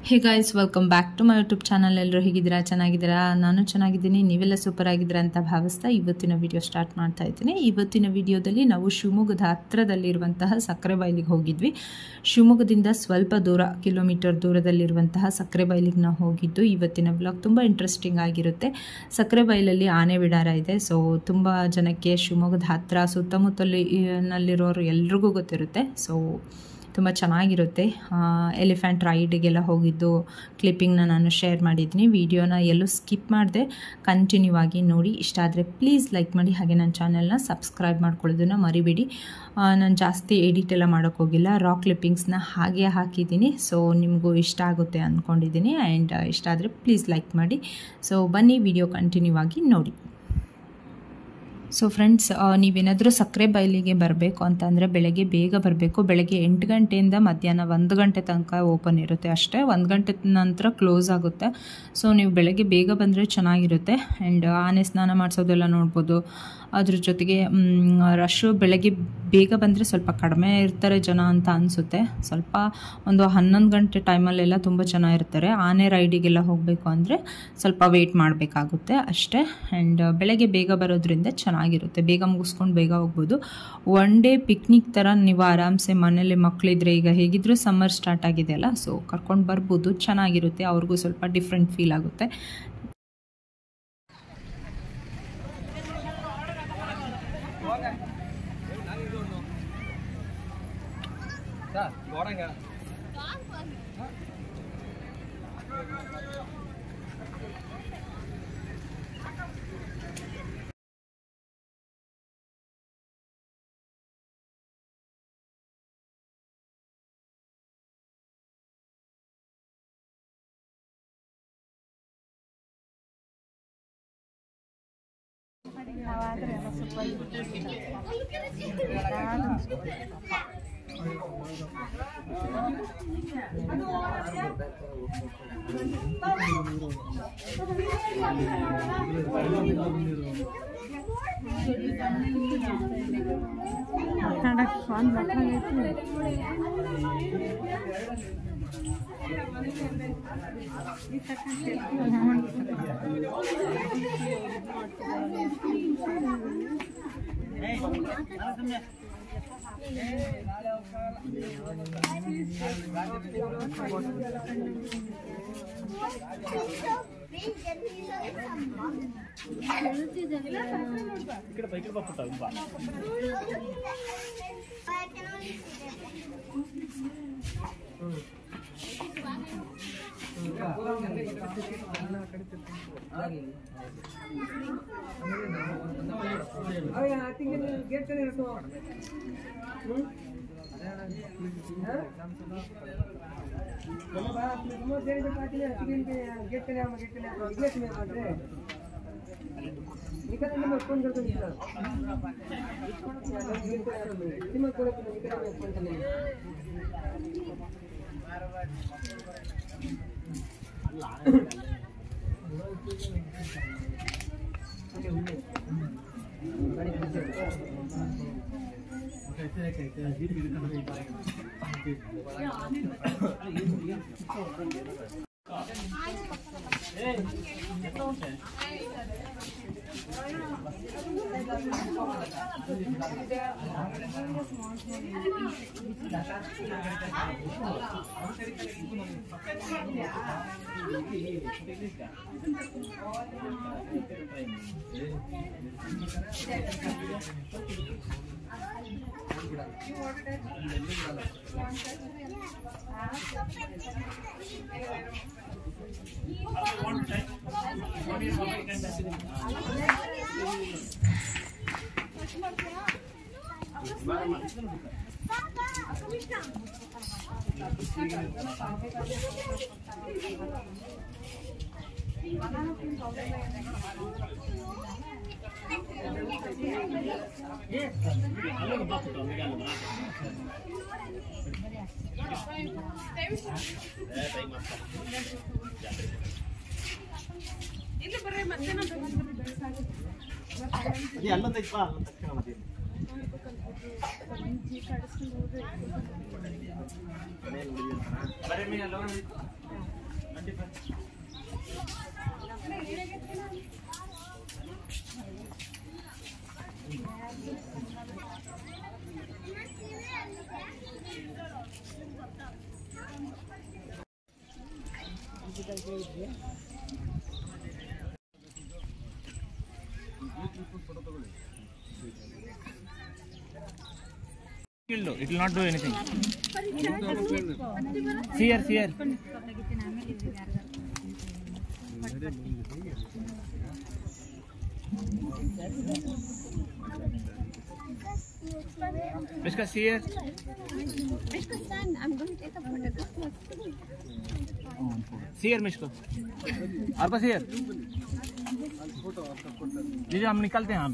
Hey guys, welcome back to my YouTube channel. ಎಲ್ಲರೂ ಹೇಗಿದ್ದೀರಾ? ಚೆನ್ನಾಗಿದ್ದೀರಾ? ನಾನು ಚೆನ್ನಾಗಿದ್ದೀನಿ. ನೀವೆಲ್ಲ ಸೂಪರ್ ಆಗಿದ್ದೀರಾ ಅಂತ ಭಾವಿಸ್ತಾ ಇವತ್ತಿನ ವಿಡಿಯೋ ಸ್ಟಾರ್ಟ್ ಮಾಡ್ತಾ ಇದ್ದೀನಿ. ಇವತ್ತಿನ ವಿಡಿಯೋದಲ್ಲಿ ನಾವು ಶಿವಮೊಗ್ಗದ ಹತ್ತಿರದಲ್ಲಿರುವಂತಹ ಸಕ್ಕರೆಬೈಲಿಗೆ ಹೋಗಿದ್ವಿ. ಶಿವಮೊಗ್ಗದಿಂದ ಸ್ವಲ್ಪ ದೂರ, ಕಿಲೋಮೀಟರ್ ದೂರದಲ್ಲಿರುವಂತಹ ಸಕ್ಕರೆಬೈಲಿಗೆ ನಾವು ಹೋಗಿದ್ದು. ಇವತ್ತಿನ ಬ್ಲಾಗ್ ತುಂಬ ಇಂಟ್ರೆಸ್ಟಿಂಗ್ ಆಗಿರುತ್ತೆ. ಸಕ್ಕರೆಬೈಲಲ್ಲಿ ಆನೆ ಬಿಡಾರ ಇದೆ. ಸೊ ತುಂಬ ಜನಕ್ಕೆ ಶಿವಮೊಗ್ಗದ ಹತ್ತಿರ ಸುತ್ತಮುತ್ತಲಿನಲ್ಲಿರೋರು ಎಲ್ರಿಗೂ ಗೊತ್ತಿರುತ್ತೆ. ಸೊ ತುಂಬ ಚೆನ್ನಾಗಿರುತ್ತೆ. ಎಲಿಫೆಂಟ್ ರೈಡಿಗೆಲ್ಲ ಹೋಗಿದ್ದು ಕ್ಲಿಪ್ಪಿಂಗ್ನ ನಾನು ಶೇರ್ ಮಾಡಿದ್ದೀನಿ. ವಿಡಿಯೋನ ಎಲ್ಲೂ ಸ್ಕಿಪ್ ಮಾಡಿದೆ, ಕಂಟಿನ್ಯೂ ಆಗಿ ನೋಡಿ. ಇಷ್ಟ ಆದರೆ ಪ್ಲೀಸ್ ಲೈಕ್ ಮಾಡಿ, ಹಾಗೆ ನನ್ನ ಚಾನೆಲ್ನ ಸಬ್ಸ್ಕ್ರೈಬ್ ಮಾಡ್ಕೊಳ್ಳೋದನ್ನು ಮರಿಬೇಡಿ. ನಾನು ಜಾಸ್ತಿ ಎಡಿಟ್ ಎಲ್ಲ ಮಾಡೋಕ್ಕೋಗಿಲ್ಲ, ರಾ ಕ್ಲಿಪ್ಪಿಂಗ್ಸ್ನ ಹಾಗೆ ಹಾಕಿದ್ದೀನಿ. ಸೊ ನಿಮಗೂ ಇಷ್ಟ ಆಗುತ್ತೆ ಅಂದ್ಕೊಂಡಿದ್ದೀನಿ. ಆ್ಯಂಡ್ ಇಷ್ಟ ಆದರೆ ಪ್ಲೀಸ್ ಲೈಕ್ ಮಾಡಿ. ಸೊ ಬನ್ನಿ, ವಿಡಿಯೋ ಕಂಟಿನ್ಯೂ ಆಗಿ ನೋಡಿ. ಸೊ ಫ್ರೆಂಡ್ಸ್, ನೀವೇನಾದರೂ ಸಕ್ಕರೆಬೈಲಿಗೆ ಬರಬೇಕು ಅಂತಂದರೆ ಬೆಳಗ್ಗೆ ಬೇಗ ಬರಬೇಕು. ಬೆಳಗ್ಗೆ 8 ಗಂಟೆಯಿಂದ ಮಧ್ಯಾಹ್ನ 1 ಗಂಟೆ ತನಕ ಓಪನ್ ಇರುತ್ತೆ ಅಷ್ಟೇ. 1 ಗಂಟೆ ನಂತರ ಕ್ಲೋಸ್ ಆಗುತ್ತೆ. ಸೊ ನೀವು ಬೆಳಗ್ಗೆ ಬೇಗ ಬಂದರೆ ಚೆನ್ನಾಗಿರುತ್ತೆ. ಆ್ಯಂಡ್ ಆನೆ ಸ್ನಾನ ಮಾಡಿಸೋದೆಲ್ಲ ನೋಡ್ಬೋದು. ಅದ್ರ ಜೊತೆಗೆ ರಶ್ಶು ಬೆಳಗ್ಗೆ ಬೇಗ ಬಂದರೆ ಸ್ವಲ್ಪ ಕಡಿಮೆ ಇರ್ತಾರೆ ಜನ ಅಂತ ಅನಿಸುತ್ತೆ. ಸ್ವಲ್ಪ ಒಂದು 11 ಗಂಟೆ ಟೈಮಲ್ಲೆಲ್ಲ ತುಂಬ ಜನ ಇರ್ತಾರೆ. ಆನೆ ರೈಡಿಗೆಲ್ಲ ಹೋಗಬೇಕು ಅಂದರೆ ಸ್ವಲ್ಪ ವೆಯ್ಟ್ ಮಾಡಬೇಕಾಗುತ್ತೆ ಅಷ್ಟೇ. ಆ್ಯಂಡ್ ಬೆಳಗ್ಗೆ ಬೇಗ ಬರೋದ್ರಿಂದ ಚೆನ್ನಾಗಿರುತ್ತೆ. ಬೇಗ ಮುಗಿಸ್ಕೊಂಡು ಬೇಗ ಹೋಗ್ಬೋದು. ಒನ್ ಡೇ ಪಿಕ್ನಿಕ್ ಥರ ನೀವು ಆರಾಮ್ಸೆ ಮನೇಲಿ ಮಕ್ಕಳಿದ್ರೆ, ಈಗ ಹೇಗಿದ್ರೂ ಸಮ್ಮರ್ ಸ್ಟಾರ್ಟ್ ಆಗಿದೆಯಲ್ಲ, ಸೊ ಕರ್ಕೊಂಡು ಬರ್ಬೋದು. ಚೆನ್ನಾಗಿರುತ್ತೆ. ಅವ್ರಿಗೂ ಸ್ವಲ್ಪ ಡಿಫ್ರೆಂಟ್ ಫೀಲ್ ಆಗುತ್ತೆ. It will not do anything. Fear. Mishka, see here. Mishka, stand. I'm going to take a photograph. See here, Mishka. Arpa, see here. जी हम निकलते हैं आप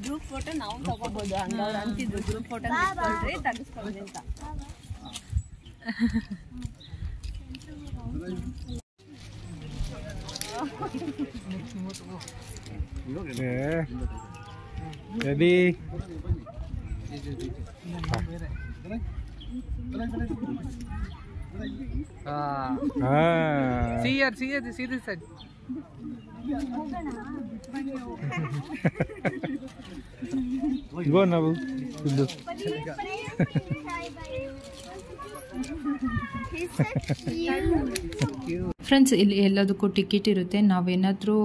ಗ್ರೂಪ್ ಫೋಟೋ ನಾವು ತಗೋಬಹುದು ಹಂಗವ್ರು ಅಂತಿದ್ರು ಗ್ರೂಪ್ ಫೋಟೋ ತೆಗಿಸ್ಕೊಳ್ರಿ ಅಂತ ready see this side go now friends ಇಲ್ಲಿ ಎಲ್ಲದಕ್ಕೂ ಟಿಕೆಟ್ ಇರುತ್ತೆ. ನಾವೇನಾದರೂ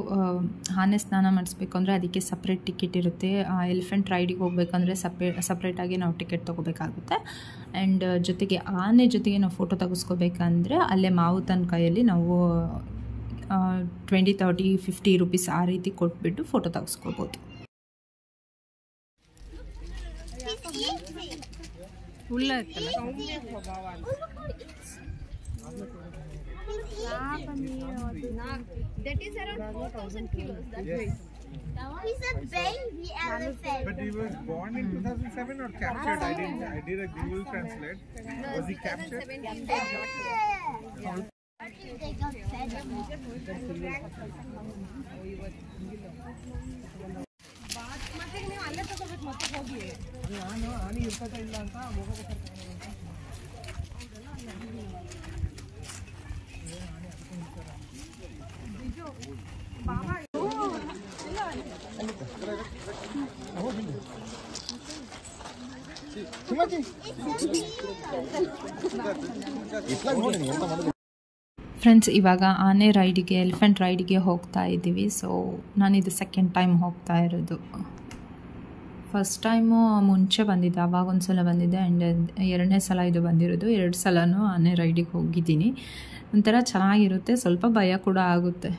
ಆನೆ ಸ್ನಾನ ಮಾಡಿಸ್ಬೇಕು ಅಂದರೆ ಅದಕ್ಕೆ ಸಪ್ರೇಟ್ ಟಿಕೆಟ್ ಇರುತ್ತೆ. ಎಲಿಫೆಂಟ್ ರೈಡಿಗೆ ಹೋಗ್ಬೇಕಂದ್ರೆ ಸಪ್ರೇಟಾಗಿ ನಾವು ಟಿಕೆಟ್ ತೊಗೋಬೇಕಾಗುತ್ತೆ. ಆ್ಯಂಡ್ ಜೊತೆಗೆ ಆನೆ ಜೊತೆಗೆ ನಾವು ಫೋಟೋ ತೆಗೆಸ್ಕೋಬೇಕಂದ್ರೆ ಅಲ್ಲೇ ಮಾವುತನ ಕೈಯಲ್ಲಿ ನಾವು 20, 30, 50 ರೂಪೀಸ್ ಆ ರೀತಿ ಕೊಟ್ಬಿಟ್ಟು ಫೋಟೋ ತೆಗೆಸ್ಕೋಬೋದು. ಹುಲ್ಲ ಇತ್ತಲ್ಲ that is around 4,000 kilos. That weight. He's a baby elephant. But he was born in 2007 or captured? I did a Google Translate. Was he captured? They got fed up. ಮತ್ತೆ ನೀವು ಅಲ್ಲೇ ತಗೋಬೇಕು ಮತ್ತೆ ಹೋಗಿ ನಾನು ಆನೆ ಇರ್ತದ ಇಲ್ಲ ಅಂತ ಹೋಗಬೇಕು ಫ್ರೆಂಡ್ಸ್ ಇವಾಗ ಆನೆ ರೈಡಿಗೆ ಎಲಿಫೆಂಟ್ ರೈಡಿಗೆ ಹೋಗ್ತಾ ಇದ್ದೀವಿ. ಸೊ ನಾನಿದು ಸೆಕೆಂಡ್ ಟೈಮ್ ಹೋಗ್ತಾ ಇರೋದು. ಫಸ್ಟ್ ಟೈಮು ಮುಂಚೆ ಬಂದಿದ್ದೆ, ಆವಾಗ ಒಂದು ಸಲ ಬಂದಿದ್ದೆ. ಆ್ಯಂಡ್ 2ನೇ ಸಲ ಇದು ಬಂದಿರೋದು. 2 ಸಲನೂ ಆನೆ ರೈಡಿಗೆ ಹೋಗಿದ್ದೀನಿ. ಒಂಥರ ಚೆನ್ನಾಗಿರುತ್ತೆ, ಸ್ವಲ್ಪ ಭಯ ಕೂಡ ಆಗುತ್ತೆ.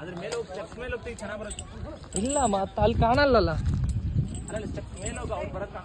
ಅದ್ರ ಮೇಲೆ ಹೋಗಿ ಸ್ಟೆಪ್ಸ್ ಮೇಲೆ ಹೋಗ್ತೀವಿ ಚೆನ್ನಾಗಿ ಬರುತ್ತೆ. ಇಲ್ಲ ಮತ್ತೆ ಅಲ್ಲಿ ಕಾಣಲ್ಲಲ್ಲ. ಅಲ್ಲ ಸ್ಟೆಪ್ಸ್ ಮೇಲೆ ಹೋಗಿ ಅವ್ರು ಬರಕ್ಕೆ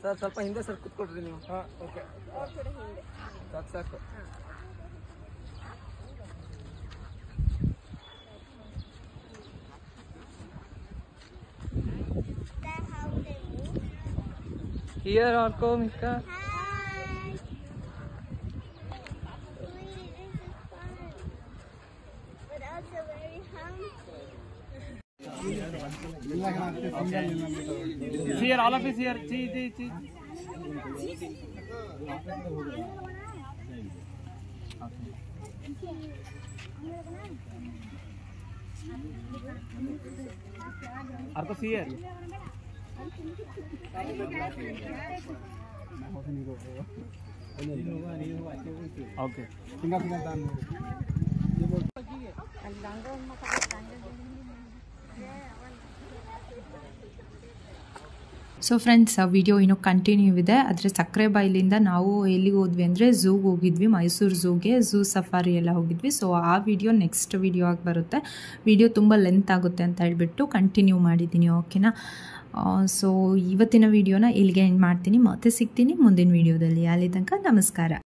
ಸರ್ ಸ್ವಲ್ಪ ಹಿಂದೆ ಸರ್ ಕೂತ್ಕೊಡ್ರಿ ನೀವು. ಹಾಂ ಓಕೆ ಸಾಕು ಸಾಕು. Here or go, Mika. Here, all of us here. See. Arko see here. Okay. So friends, ಆ ವಿಡಿಯೋ ಇನ್ನೂ ಕಂಟಿನ್ಯೂ ಇದೆ. ಆದರೆ ಸಕ್ಕರೆ ಬಾಯಿಲಿಂದ ನಾವು ಎಲ್ಲಿಗೆ ಹೋದ್ವಿ ಅಂದರೆ ಝೂಗೆ ಹೋಗಿದ್ವಿ, ಮೈಸೂರು ಝೂಗೆ, ಝೂ ಸಫಾರಿ ಎಲ್ಲ ಹೋಗಿದ್ವಿ. ಸೊ ಆ ವಿಡಿಯೋ ನೆಕ್ಸ್ಟ್ ವಿಡಿಯೋ ಆಗಿ ಬರುತ್ತೆ. ವಿಡಿಯೋ ತುಂಬ ಲೆಂತ್ ಆಗುತ್ತೆ ಅಂತ ಹೇಳ್ಬಿಟ್ಟು ಕಂಟಿನ್ಯೂ ಮಾಡಿದ್ದೀನಿ. ಓಕೆನಾ? ಸೊ ಇವತ್ತಿನ ವಿಡಿಯೋನ ಇಲ್ಲಿಗೆ ಎಂಡ್ ಮಾಡ್ತೀನಿ. ಮತ್ತೆ ಸಿಗ್ತೀನಿ ಮುಂದಿನ ವಿಡಿಯೋದಲ್ಲಿ. ಅಲ್ಲಿ ತನಕ ನಮಸ್ಕಾರ.